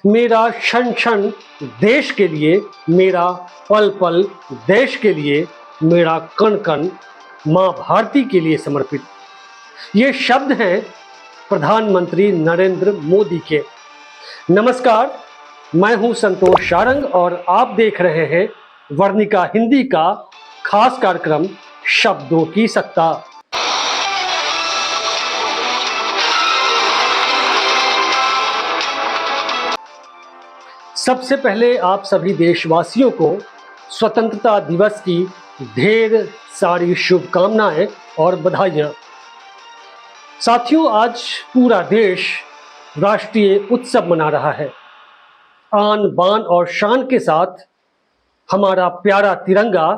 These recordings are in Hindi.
मेरा क्षण क्षण देश के लिए, मेरा पल पल देश के लिए, मेरा कण कण माँ भारती के लिए समर्पित। ये शब्द हैं प्रधानमंत्री नरेंद्र मोदी के। नमस्कार, मैं हूं संतोष सारंग और आप देख रहे हैं वर्णिका हिंदी का खास कार्यक्रम शब्दों की सत्ता। सबसे पहले आप सभी देशवासियों को स्वतंत्रता दिवस की ढेर सारी शुभकामनाएं और बधाइयां। साथियों, आज पूरा देश राष्ट्रीय उत्सव मना रहा है। आन बान और शान के साथ हमारा प्यारा तिरंगा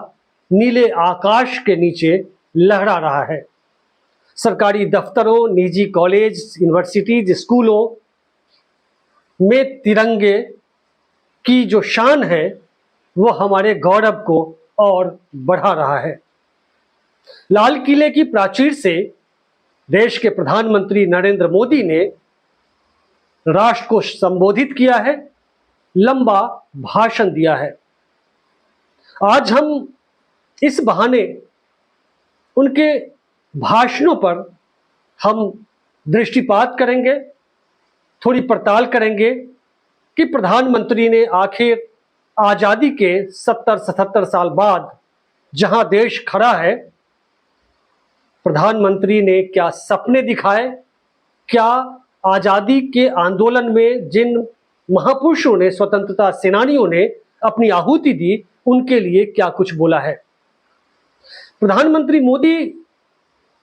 नीले आकाश के नीचे लहरा रहा है। सरकारी दफ्तरों, निजी कॉलेज, यूनिवर्सिटीज, स्कूलों में तिरंगे की जो शान है वो हमारे गौरव को और बढ़ा रहा है। लाल किले की प्राचीर से देश के प्रधानमंत्री नरेंद्र मोदी ने राष्ट्र को संबोधित किया है, लंबा भाषण दिया है। आज हम इस बहाने उनके भाषणों पर हम दृष्टिपात करेंगे, थोड़ी पड़ताल करेंगे कि प्रधानमंत्री ने आखिर आज़ादी के 70-77 साल बाद जहां देश खड़ा है, प्रधानमंत्री ने क्या सपने दिखाए, क्या आज़ादी के आंदोलन में जिन महापुरुषों ने, स्वतंत्रता सेनानियों ने अपनी आहुति दी, उनके लिए क्या कुछ बोला है। प्रधानमंत्री मोदी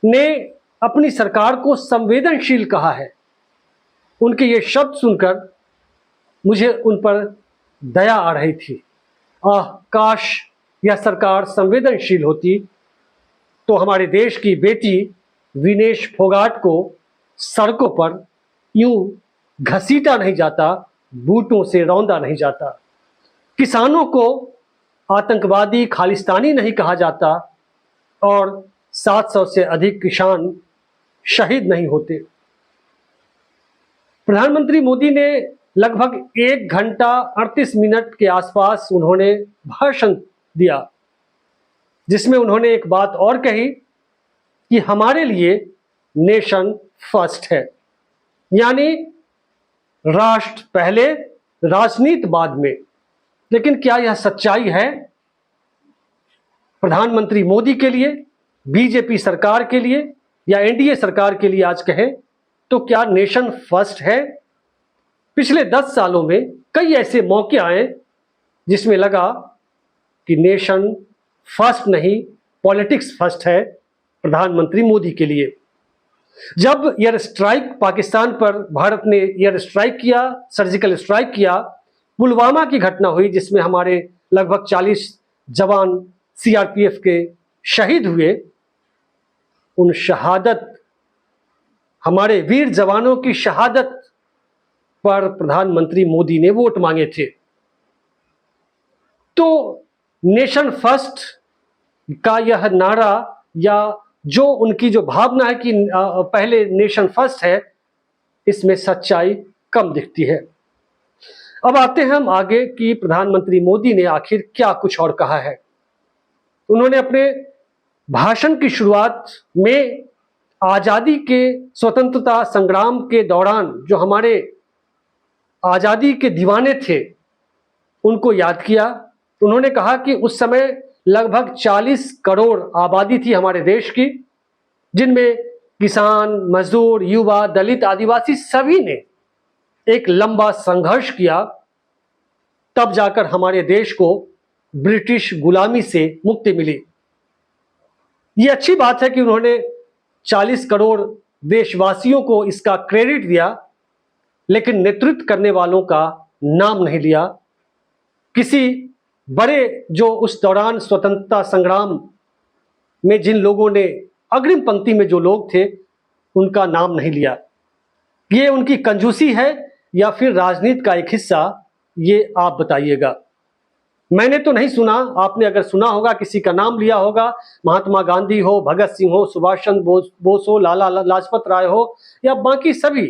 ने अपनी सरकार को संवेदनशील कहा है। उनके ये शब्द सुनकर मुझे उन पर दया आ रही थी। काश यह सरकार संवेदनशील होती तो हमारे देश की बेटी विनेश फोगाट को सड़कों पर यूं घसीटा नहीं जाता, बूटों से रौंदा नहीं जाता, किसानों को आतंकवादी, खालिस्तानी नहीं कहा जाता और 700 से अधिक किसान शहीद नहीं होते। प्रधानमंत्री मोदी ने लगभग 1 घंटा 38 मिनट के आसपास उन्होंने भाषण दिया, जिसमें उन्होंने एक बात और कही कि हमारे लिए नेशन फर्स्ट है, यानी राष्ट्र पहले, राजनीति बाद में। लेकिन क्या यह सच्चाई है प्रधानमंत्री मोदी के लिए, बीजेपी सरकार के लिए या एनडीए सरकार के लिए? आज कहें तो क्या नेशन फर्स्ट है? पिछले 10 सालों में कई ऐसे मौके आए जिसमें लगा कि नेशन फर्स्ट नहीं, पॉलिटिक्स फर्स्ट है प्रधानमंत्री मोदी के लिए। जब एयर स्ट्राइक पाकिस्तान पर भारत ने एयर स्ट्राइक किया, सर्जिकल स्ट्राइक किया, पुलवामा की घटना हुई जिसमें हमारे लगभग 40 जवान सीआरपीएफ के शहीद हुए, उन शहादत, हमारे वीर जवानों की शहादत पर प्रधानमंत्री मोदी ने वोट मांगे थे। तो नेशन फर्स्ट का यह नारा या जो उनकी जो भावना है कि पहले नेशन फर्स्ट है, इसमें सच्चाई कम दिखती है। अब आते हैं हम आगे कि प्रधानमंत्री मोदी ने आखिर क्या कुछ और कहा है। उन्होंने अपने भाषण की शुरुआत में आज़ादी के, स्वतंत्रता संग्राम के दौरान जो हमारे आज़ादी के दीवाने थे उनको याद किया। उन्होंने कहा कि उस समय लगभग 40 करोड़ आबादी थी हमारे देश की, जिनमें किसान, मजदूर, युवा, दलित, आदिवासी सभी ने एक लंबा संघर्ष किया, तब जाकर हमारे देश को ब्रिटिश गुलामी से मुक्ति मिली। ये अच्छी बात है कि उन्होंने 40 करोड़ देशवासियों को इसका क्रेडिट दिया, लेकिन नेतृत्व करने वालों का नाम नहीं लिया। किसी बड़े जो उस दौरान स्वतंत्रता संग्राम में जिन लोगों ने अग्रिम पंक्ति में जो लोग थे उनका नाम नहीं लिया। ये उनकी कंजूसी है या फिर राजनीति का एक हिस्सा, ये आप बताइएगा। मैंने तो नहीं सुना, आपने अगर सुना होगा, किसी का नाम लिया होगा, महात्मा गांधी हो, भगत सिंह हो, सुभाष चंद्र बोस हो, लाला लाजपत राय हो या बाकी सभी,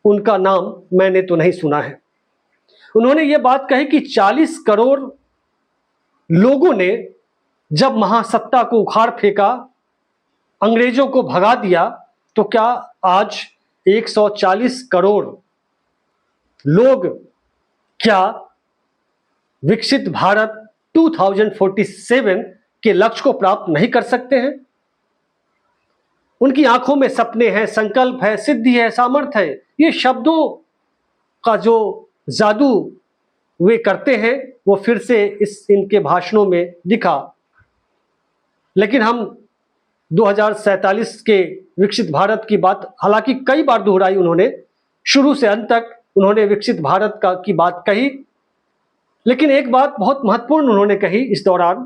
उनका नाम मैंने तो नहीं सुना है। उन्होंने ये बात कही कि 40 करोड़ लोगों ने जब महासत्ता को उखाड़ फेंका, अंग्रेजों को भगा दिया, तो क्या आज 140 करोड़ लोग क्या विकसित भारत 2047 के लक्ष्य को प्राप्त नहीं कर सकते हैं? उनकी आंखों में सपने हैं, संकल्प है, सिद्धि है, सामर्थ्य है। ये शब्दों का जो जादू वे करते हैं वो फिर से इनके भाषणों में दिखा। लेकिन हम 2047 के विकसित भारत की बात हालांकि कई बार दोहराई उन्होंने, शुरू से अंत तक उन्होंने विकसित भारत की बात कही। लेकिन एक बात बहुत महत्वपूर्ण उन्होंने कही इस दौरान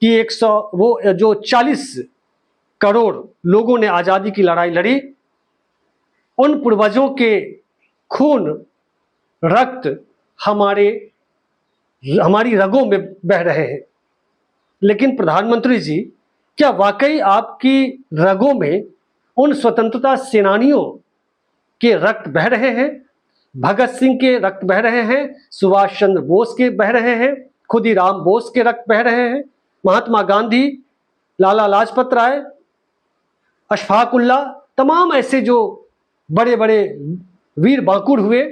कि 40 करोड़ लोगों ने आजादी की लड़ाई लड़ी, उन पूर्वजों के खून रक्त हमारी रगों में बह रहे हैं। लेकिन प्रधानमंत्री जी, क्या वाकई आपकी रगों में उन स्वतंत्रता सेनानियों के रक्त बह रहे हैं? भगत सिंह के रक्त बह रहे हैं, सुभाष चंद्र बोस के बह रहे हैं, खुदीराम बोस के रक्त बह रहे हैं, महात्मा गांधी, लाला लाजपत राय, अशफाक उल्लाह, तमाम ऐसे जो बड़े बड़े वीर बांकुर हुए,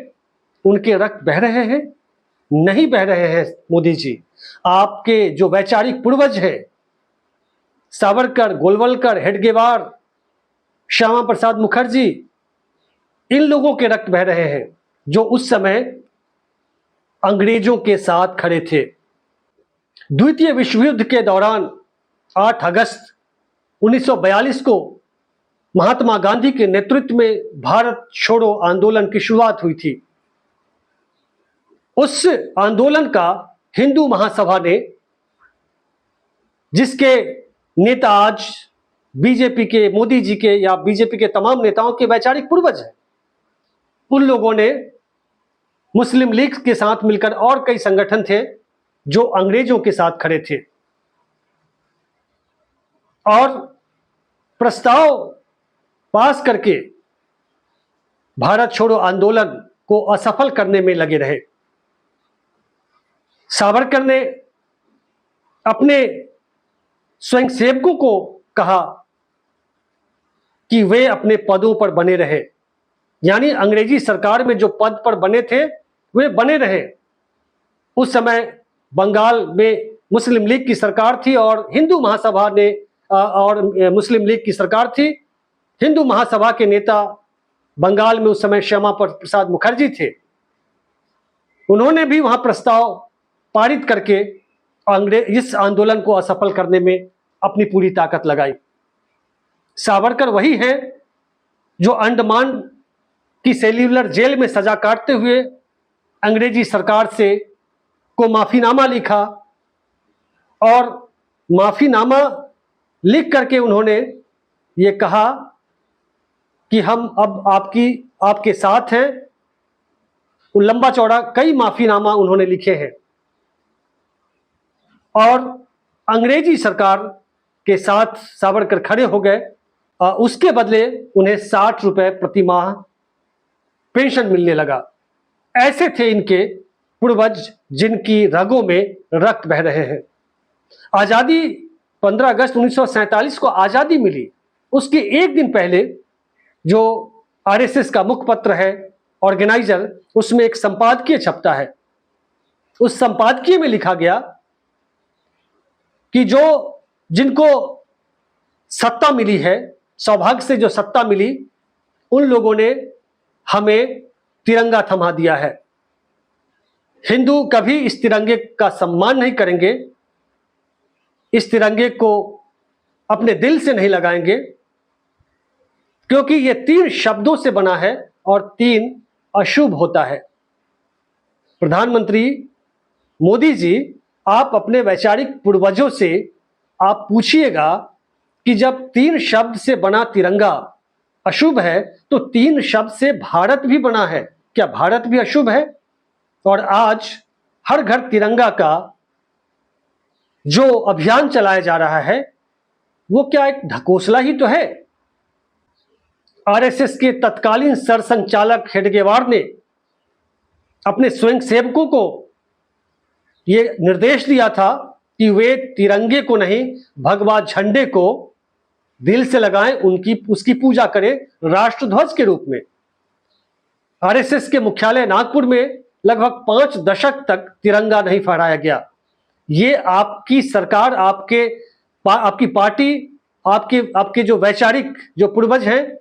उनके रक्त बह रहे हैं? नहीं बह रहे हैं मोदी जी। आपके जो वैचारिक पूर्वज हैं, सावरकर, गोलवलकर, हेडगेवार, श्यामा प्रसाद मुखर्जी, इन लोगों के रक्त बह रहे हैं जो उस समय अंग्रेजों के साथ खड़े थे। द्वितीय विश्व युद्ध के दौरान 8 अगस्त 1942 को महात्मा गांधी के नेतृत्व में भारत छोड़ो आंदोलन की शुरुआत हुई थी। उस आंदोलन का हिंदू महासभा ने, जिसके नेता आज बीजेपी के, मोदी जी के या बीजेपी के तमाम नेताओं के वैचारिक पूर्वज हैं, उन लोगों ने मुस्लिम लीग के साथ मिलकर, और कई संगठन थे जो अंग्रेजों के साथ खड़े थे, और प्रस्ताव पास करके भारत छोड़ो आंदोलन को असफल करने में लगे रहे। सावरकर ने अपने स्वयंसेवकों को कहा कि वे अपने पदों पर बने रहे, यानी अंग्रेजी सरकार में जो पद पर बने थे वे बने रहे। उस समय बंगाल में मुस्लिम लीग की सरकार थी और हिंदू महासभा ने और मुस्लिम लीग की सरकार थी। हिंदू महासभा के नेता बंगाल में उस समय श्यामा प्रसाद मुखर्जी थे। उन्होंने भी वहां प्रस्ताव पारित करके इस आंदोलन को असफल करने में अपनी पूरी ताकत लगाई। सावरकर वही है जो अंडमान की सेल्यूलर जेल में सजा काटते हुए अंग्रेजी सरकार से को माफीनामा लिखा, और माफीनामा लिख करके उन्होंने ये कहा कि हम अब आपके साथ हैं। लंबा चौड़ा कई माफीनामा उन्होंने लिखे हैं और अंग्रेजी सरकार के साथ सावरकर खड़े हो गए। उसके बदले उन्हें 60 रुपए प्रति माह पेंशन मिलने लगा। ऐसे थे इनके पूर्वज जिनकी रगों में रक्त बह रहे हैं। आजादी 15 अगस्त 1947 को आजादी मिली, उसके एक दिन पहले जो आरएसएस का मुखपत्र है ऑर्गेनाइजर, उसमें एक संपादकीय छपता है। उस संपादकीय में लिखा गया कि जिनको सत्ता मिली है, सौभाग्य से जो सत्ता मिली, उन लोगों ने हमें तिरंगा थमा दिया है। हिंदू कभी इस तिरंगे का सम्मान नहीं करेंगे, इस तिरंगे को अपने दिल से नहीं लगाएंगे, क्योंकि ये 3 शब्दों से बना है और 3 अशुभ होता है। प्रधानमंत्री मोदी जी, आप अपने वैचारिक पूर्वजों से आप पूछिएगा कि जब 3 शब्द से बना तिरंगा अशुभ है, तो 3 शब्द से भारत भी बना है, क्या भारत भी अशुभ है? और आज हर घर तिरंगा का जो अभियान चलाया जा रहा है, वो क्या एक ढकोसला ही तो है? आरएसएस के तत्कालीन सरसंचालक हेडगेवार ने अपने स्वयंसेवकों को यह निर्देश दिया था कि वे तिरंगे को नहीं, भगवा झंडे को दिल से लगाएं, उसकी पूजा करें राष्ट्रध्वज के रूप में। आरएसएस के मुख्यालय नागपुर में लगभग 5 दशक तक तिरंगा नहीं फहराया गया। ये आपकी सरकार, आपकी पार्टी, आपके जो वैचारिक जो पूर्वज हैं,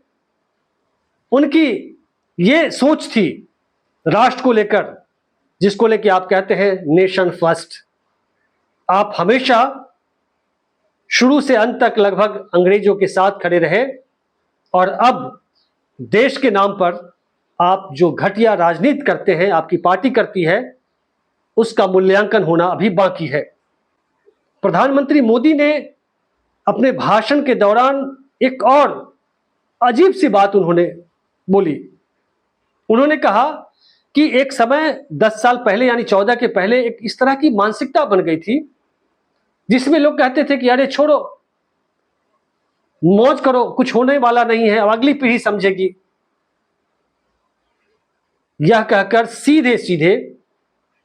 उनकी ये सोच थी राष्ट्र को लेकर, जिसको लेकर आप कहते हैं नेशन फर्स्ट। आप हमेशा शुरू से अंत तक लगभग अंग्रेजों के साथ खड़े रहे और अब देश के नाम पर आप जो घटिया राजनीति करते हैं, आपकी पार्टी करती है, उसका मूल्यांकन होना अभी बाकी है। प्रधानमंत्री मोदी ने अपने भाषण के दौरान एक और अजीब सी बात उन्होंने बोली। उन्होंने कहा कि एक समय 10 साल पहले यानी 14 के पहले एक इस तरह की मानसिकता बन गई थी जिसमें लोग कहते थे कि अरे छोड़ो, मौज करो, कुछ होने वाला नहीं है, अब अगली पीढ़ी समझेगी। यह कहकर सीधे सीधे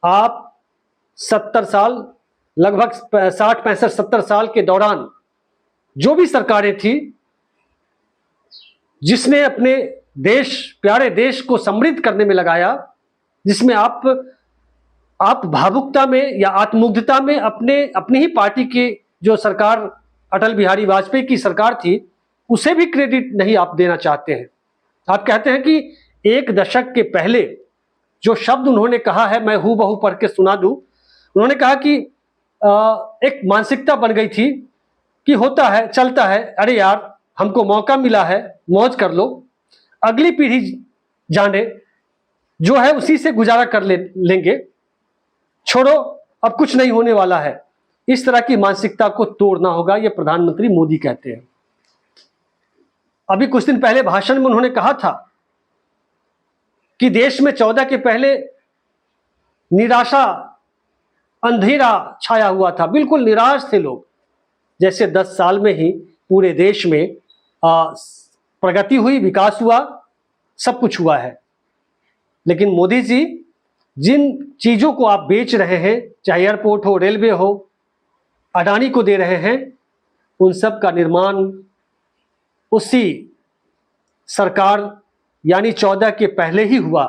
आप 70 साल, लगभग 60, 65, 70 साल के दौरान जो भी सरकारें थी जिसने अपने देश, प्यारे देश को समृद्ध करने में लगाया, जिसमें आप भावुकता में या आत्ममुग्धता में अपनी ही पार्टी की जो सरकार, अटल बिहारी वाजपेयी की सरकार थी, उसे भी क्रेडिट नहीं आप देना चाहते हैं। आप कहते हैं कि 1 दशक के पहले जो शब्द उन्होंने कहा है, मैं हूबहू पढ़ के सुना दूं। उन्होंने कहा कि एक मानसिकता बन गई थी कि होता है, चलता है, अरे यार हमको मौका मिला है, मौज कर लो, अगली पीढ़ी जाने जो है उसी से गुजारा कर लेंगे, छोड़ो अब कुछ नहीं होने वाला है। इस तरह की मानसिकता को तोड़ना होगा, ये प्रधानमंत्री मोदी कहते हैं। अभी कुछ दिन पहले भाषण में उन्होंने कहा था कि देश में 14 के पहले निराशा, अंधेरा छाया हुआ था, बिल्कुल निराश थे लोग, जैसे 10 साल में ही पूरे देश में प्रगति हुई, विकास हुआ, सब कुछ हुआ है। लेकिन मोदी जी, जिन चीजों को आप बेच रहे हैं, चाहे एयरपोर्ट हो, रेलवे हो, अडानी को दे रहे हैं, उन सब का निर्माण उसी सरकार यानी 14 के पहले ही हुआ।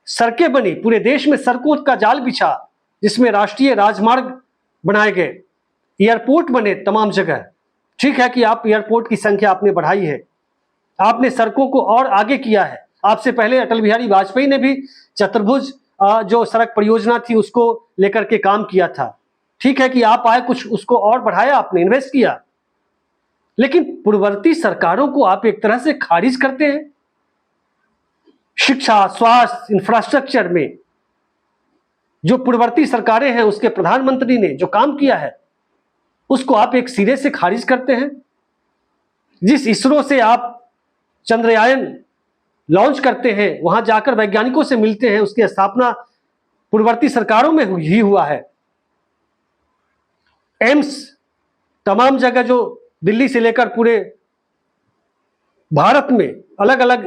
सड़कें बनी, पूरे देश में सड़कों का जाल बिछा, जिसमें राष्ट्रीय राजमार्ग बनाए गए, एयरपोर्ट बने तमाम जगह। ठीक है कि आप एयरपोर्ट की संख्या आपने बढ़ाई है, आपने सड़कों को और आगे किया है। आपसे पहले अटल बिहारी वाजपेयी ने भी चतुर्भुज जो सड़क परियोजना थी उसको लेकर के काम किया था। ठीक है कि आप आए, कुछ उसको और बढ़ाया, आपने इन्वेस्ट किया, लेकिन पूर्ववर्ती सरकारों को आप एक तरह से खारिज करते हैं। शिक्षा, स्वास्थ्य, इंफ्रास्ट्रक्चर में जो पूर्ववर्ती सरकारें हैं, उसके प्रधानमंत्री ने जो काम किया है, उसको आप एक सिरे से खारिज करते हैं। जिस इसरो से आप चंद्रयान लॉन्च करते हैं, वहां जाकर वैज्ञानिकों से मिलते हैं, उसकी स्थापना पूर्ववर्ती सरकारों में ही हुआ है। एम्स, तमाम जगह जो दिल्ली से लेकर पूरे भारत में अलग अलग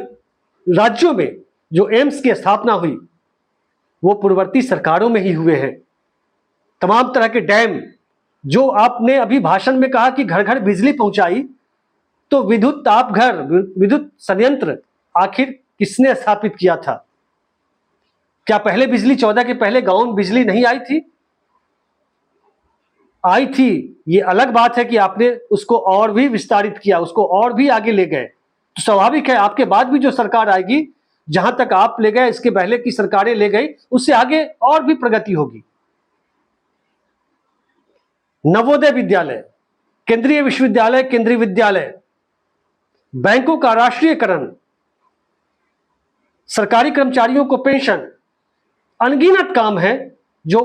राज्यों में जो एम्स की स्थापना हुई, वो पूर्ववर्ती सरकारों में ही हुए हैं। तमाम तरह के डैम, जो आपने अभी भाषण में कहा कि घर घर बिजली पहुंचाई, तो विद्युत तापघर, विद्युत संयंत्र आखिर किसने स्थापित किया था? क्या पहले बिजली, 14 के पहले गांव में बिजली नहीं आई थी? आई थी। ये अलग बात है कि आपने उसको और भी विस्तारित किया, उसको और भी आगे ले गए। तो स्वाभाविक है आपके बाद भी जो सरकार आएगी, जहां तक आप ले गए, इसके पहले की सरकारें ले गई, उससे आगे और भी प्रगति होगी। नवोदय विद्यालय, केंद्रीय विश्वविद्यालय, केंद्रीय विद्यालय, बैंकों का राष्ट्रीयकरण, सरकारी कर्मचारियों को पेंशन, अनगिनत काम है जो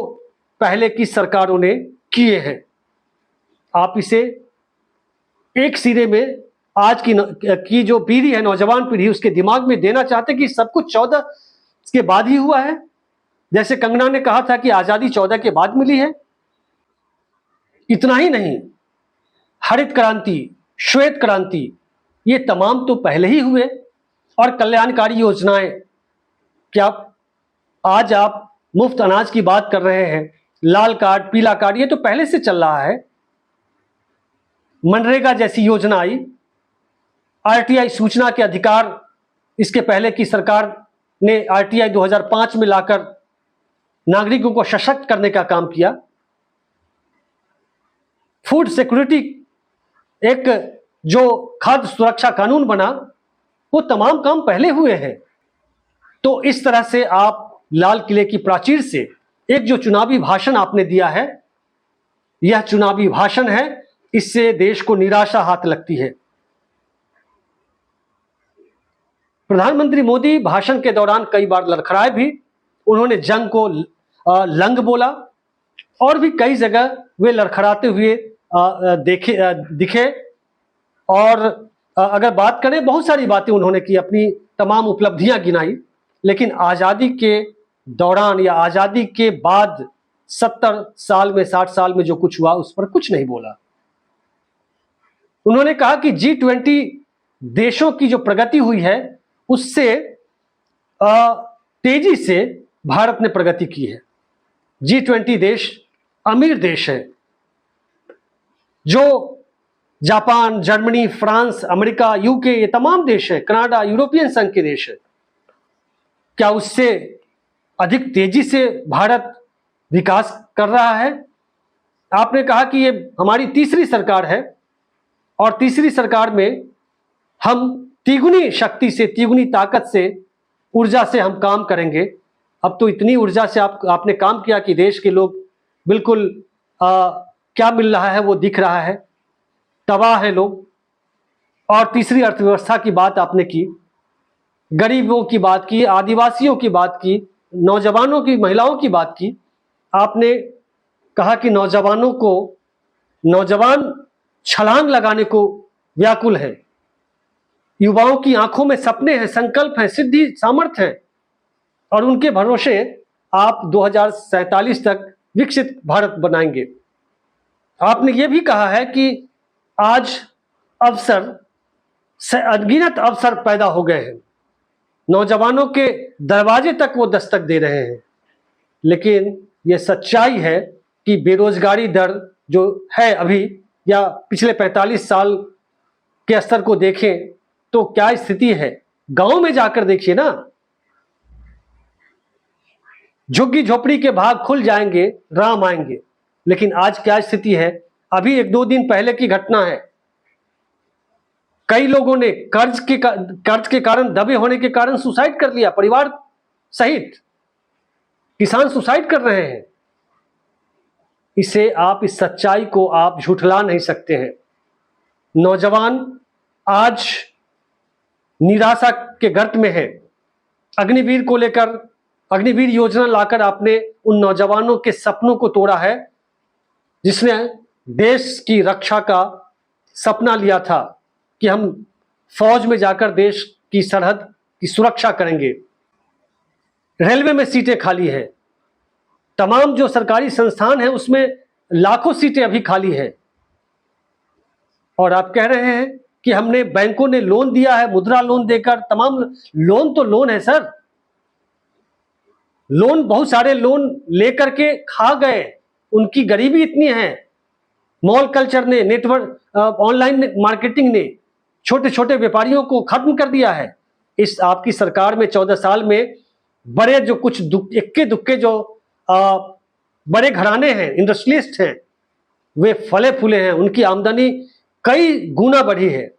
पहले की सरकारों ने किए हैं। आप इसे एक सिरे में आज की जो पीढ़ी है, नौजवान पीढ़ी, उसके दिमाग में देना चाहते कि सब कुछ 14 के बाद ही हुआ है। जैसे कंगना ने कहा था कि आजादी 14 के बाद मिली है। इतना ही नहीं, हरित क्रांति, श्वेत क्रांति, ये तमाम तो पहले ही हुए। और कल्याणकारी योजनाएं, क्या आज आप मुफ्त अनाज की बात कर रहे हैं, लाल कार्ड, पीला कार्ड, ये तो पहले से चल रहा है। मनरेगा जैसी योजना आई, आरटीआई सूचना के अधिकार, इसके पहले की सरकार ने आरटीआई 2005 में लाकर नागरिकों को सशक्त करने का काम किया। फूड सिक्योरिटी, एक जो खाद्य सुरक्षा कानून बना, वो तमाम काम पहले हुए हैं। तो इस तरह से आप लाल किले की प्राचीर से एक जो चुनावी भाषण आपने दिया है, यह चुनावी भाषण है, इससे देश को निराशा हाथ लगती है। प्रधानमंत्री मोदी भाषण के दौरान कई बार लड़खड़ाए भी, उन्होंने जंग को लंग बोला और भी कई जगह वे लड़खड़ाते हुए दिखे। और अगर बात करें, बहुत सारी बातें उन्होंने की, अपनी तमाम उपलब्धियां गिनाई, लेकिन आज़ादी के दौरान या आज़ादी के बाद 70 साल में, 60 साल में जो कुछ हुआ उस पर कुछ नहीं बोला। उन्होंने कहा कि G20 देशों की जो प्रगति हुई है उससे तेजी से भारत ने प्रगति की है। G20 देश अमीर देश है, जो Japan, Germany, France, America, UK, ये तमाम देश है, कनाडा, यूरोपियन संघ के देश है। क्या उससे अधिक तेजी से भारत विकास कर रहा है? आपने कहा कि ये हमारी तीसरी सरकार है और तीसरी सरकार में हम तिगुनी शक्ति से, तिगुनी ताकत से, ऊर्जा से हम काम करेंगे। अब तो इतनी ऊर्जा से आपने काम किया कि देश के लोग बिल्कुल क्या मिल रहा है वो दिख रहा है, तबाह है लोग। और तीसरी अर्थव्यवस्था की बात आपने की, गरीबों की बात की, आदिवासियों की बात की, नौजवानों की, महिलाओं की बात की। आपने कहा कि नौजवान छलांग लगाने को व्याकुल है, युवाओं की आंखों में सपने हैं, संकल्प हैं, सिद्धि, सामर्थ्य है, और उनके भरोसे आप 2047 तक विकसित भारत बनाएंगे। आपने ये भी कहा है कि आज अनगिनत अवसर पैदा हो गए हैं, नौजवानों के दरवाजे तक वो दस्तक दे रहे हैं, लेकिन ये सच्चाई है कि बेरोजगारी दर जो है अभी, या पिछले 45 साल के स्तर को देखें तो क्या स्थिति है। गांव में जाकर देखिए ना, झुग्गी झोपड़ी के भाग खुल जाएंगे, राम आएंगे। लेकिन आज क्या स्थिति है? अभी 1-2 दिन पहले की घटना है, कई लोगों ने कर्ज के कारण, दबे होने के कारण सुसाइड कर लिया, परिवार सहित। किसान सुसाइड कर रहे हैं। इसे आप, इस सच्चाई को आप झुठला नहीं सकते हैं। नौजवान आज निराशा के गर्त में है। अग्निवीर को लेकर, अग्निवीर योजना लाकर आपने उन नौजवानों के सपनों को तोड़ा है, जिसने देश की रक्षा का सपना लिया था कि हम फौज में जाकर देश की सरहद की सुरक्षा करेंगे। रेलवे में सीटें खाली हैं, तमाम जो सरकारी संस्थान है उसमें लाखों सीटें अभी खाली हैं, और आप कह रहे हैं कि हमने, बैंकों ने लोन दिया है, मुद्रा लोन देकर। तमाम लोन तो लोन है सर, लोन, बहुत सारे लोन लेकर के खा गए, उनकी गरीबी इतनी है। मॉल कल्चर ने, नेटवर्क, ऑनलाइन मार्केटिंग ने छोटे छोटे व्यापारियों को खत्म कर दिया है। इस आपकी सरकार में 14 साल में बड़े जो कुछ इक्के दुक्के जो बड़े घराने हैं, इंडस्ट्रियलिस्ट हैं, वे फले फूले हैं, उनकी आमदनी कई गुना बढ़ी है,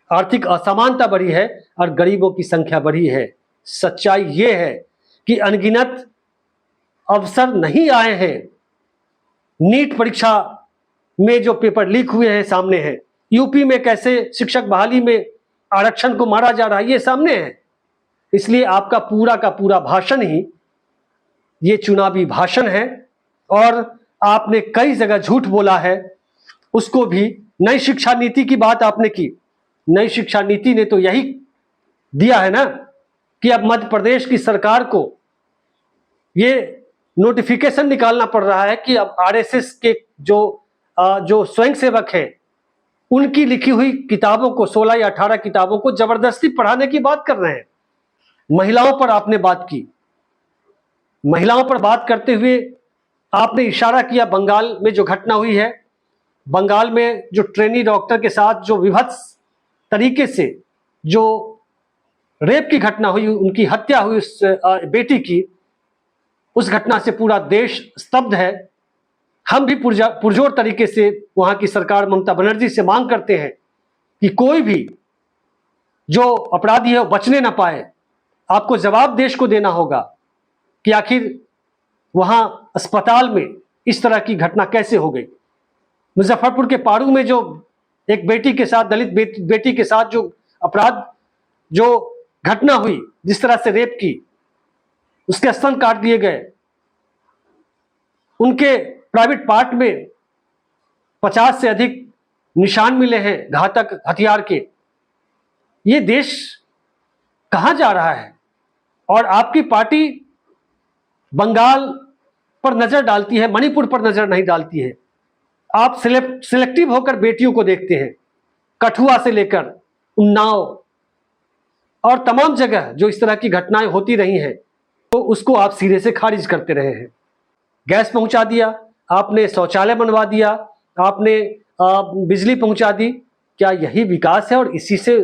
आर्थिक असमानता बढ़ी है और गरीबों की संख्या बढ़ी है। सच्चाई ये है कि अनगिनत अवसर नहीं आए हैं। नीट परीक्षा में जो पेपर लीक हुए हैं सामने है, यूपी में कैसे शिक्षक बहाली में आरक्षण को मारा जा रहा है, ये सामने है। इसलिए आपका पूरा का पूरा भाषण ही ये चुनावी भाषण है, और आपने कई जगह झूठ बोला है। उसको भी, नई शिक्षा नीति की बात आपने की, नई शिक्षा नीति ने तो यही दिया है ना कि अब मध्य प्रदेश की सरकार को ये नोटिफिकेशन निकालना पड़ रहा है कि अब आरएसएस के जो स्वयंसेवक हैं, उनकी लिखी हुई किताबों को, 16 या 18 किताबों को जबरदस्ती पढ़ाने की बात कर रहे हैं। महिलाओं पर आपने बात की, महिलाओं पर बात करते हुए आपने इशारा किया बंगाल में जो घटना हुई है, बंगाल में जो ट्रेनी डॉक्टर के साथ जो विभत्स तरीके से जो रेप की घटना हुई, उनकी हत्या हुई उस बेटी की, उस घटना से पूरा देश स्तब्ध है। हम भी पुरजोर तरीके से वहां की सरकार ममता बनर्जी से मांग करते हैं कि कोई भी जो अपराधी है वो बचने ना पाए। आपको जवाब देश को देना होगा कि आखिर वहां अस्पताल में इस तरह की घटना कैसे हो गई। मुजफ्फरपुर के पारू में जो एक बेटी के साथ, दलित बेटी के साथ जो अपराध, जो घटना हुई, जिस तरह से रेप की, उसके स्तन काट दिए गए, उनके प्राइवेट पार्ट में 50 से अधिक निशान मिले हैं घातक हथियार के। ये देश कहां जा रहा है? और आपकी पार्टी बंगाल पर नजर डालती है, मणिपुर पर नजर नहीं डालती है। आप सिलेक्टिव होकर बेटियों को देखते हैं। कठुआ से लेकर उन्नाव और तमाम जगह जो इस तरह की घटनाएं होती रही हैं, तो उसको आप सिरे से खारिज करते रहे हैं। गैस पहुंचा दिया आपने, शौचालय बनवा दिया आपने, बिजली पहुंचा दी। क्या यही विकास है? और इसी से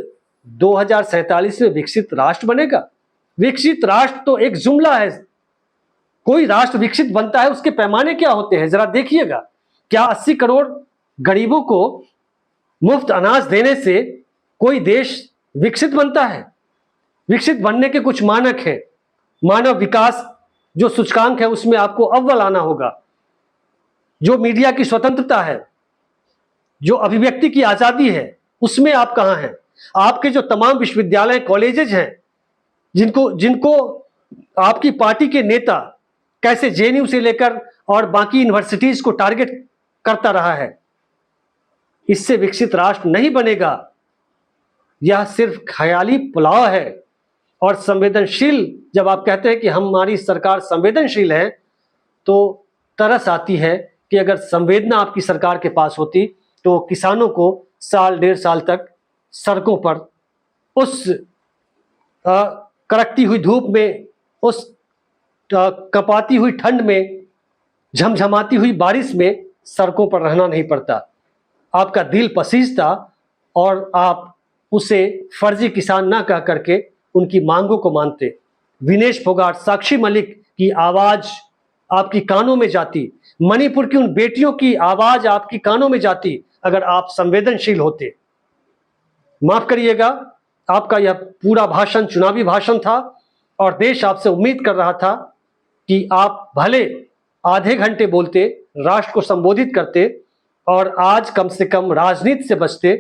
2047 में विकसित राष्ट्र बनेगा? विकसित राष्ट्र तो एक जुमला है। कोई राष्ट्र विकसित बनता है, उसके पैमाने क्या होते हैं जरा देखिएगा। क्या 80 करोड़ गरीबों को मुफ्त अनाज देने से कोई देश विकसित बनता है? विकसित बनने के कुछ मानक हैं। मानव विकास जो सूचकांक है उसमें आपको अव्वल आना होगा। जो मीडिया की स्वतंत्रता है, जो अभिव्यक्ति की आजादी है, उसमें आप कहां हैं? आपके जो तमाम विश्वविद्यालय, कॉलेजेज हैं, जिनको आपकी पार्टी के नेता कैसे जेएनयू से लेकर और बाकी यूनिवर्सिटीज को टारगेट करता रहा है, इससे विकसित राष्ट्र नहीं बनेगा। यह सिर्फ ख्याली पुलाव है। और संवेदनशील, जब आप कहते हैं कि हमारी सरकार संवेदनशील है, तो तरस आती है कि अगर संवेदना आपकी सरकार के पास होती तो किसानों को साल 1.5 साल तक सड़कों पर उस कड़कती हुई धूप में, उस कपाती हुई ठंड में, झमझमाती हुई बारिश में सड़कों पर रहना नहीं पड़ता। आपका दिल पसीज था और आप उसे फर्जी किसान ना कह करके उनकी मांगों को मानते। विनेश फोगाट, साक्षी मलिक की आवाज आपकी कानों में जाती, मणिपुर की उन बेटियों की आवाज आपकी कानों में जाती अगर आप संवेदनशील होते। माफ करिएगा, आपका यह पूरा भाषण चुनावी भाषण था और देश आपसे उम्मीद कर रहा था कि आप भले आधे घंटे बोलते, राष्ट्र को संबोधित करते और आज कम से कम राजनीति से बचते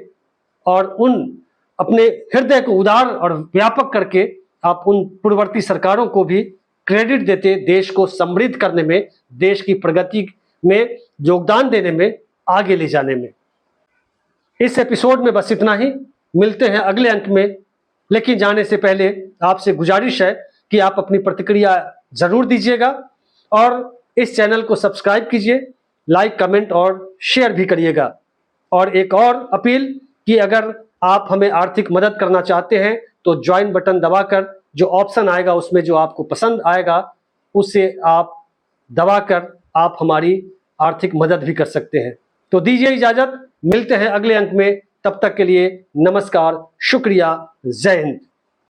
और उन अपने हृदय को उदार और व्यापक करके आप उन पूर्ववर्ती सरकारों को भी क्रेडिट देते, देश को समृद्ध करने में, देश की प्रगति में योगदान देने में, आगे ले जाने में। इस एपिसोड में बस इतना ही। मिलते हैं अगले अंक में, लेकिन जाने से पहले आपसे गुजारिश है कि आप अपनी प्रतिक्रिया जरूर दीजिएगा और इस चैनल को सब्सक्राइब कीजिए, लाइक, कमेंट और शेयर भी करिएगा। और एक और अपील कि अगर आप हमें आर्थिक मदद करना चाहते हैं तो ज्वाइन बटन दबाकर जो ऑप्शन आएगा उसमें जो आपको पसंद आएगा उसे आप दबाकर आप हमारी आर्थिक मदद भी कर सकते हैं। तो दीजिए इजाजत, मिलते हैं अगले अंक में। तब तक के लिए नमस्कार, शुक्रिया, जय हिंद।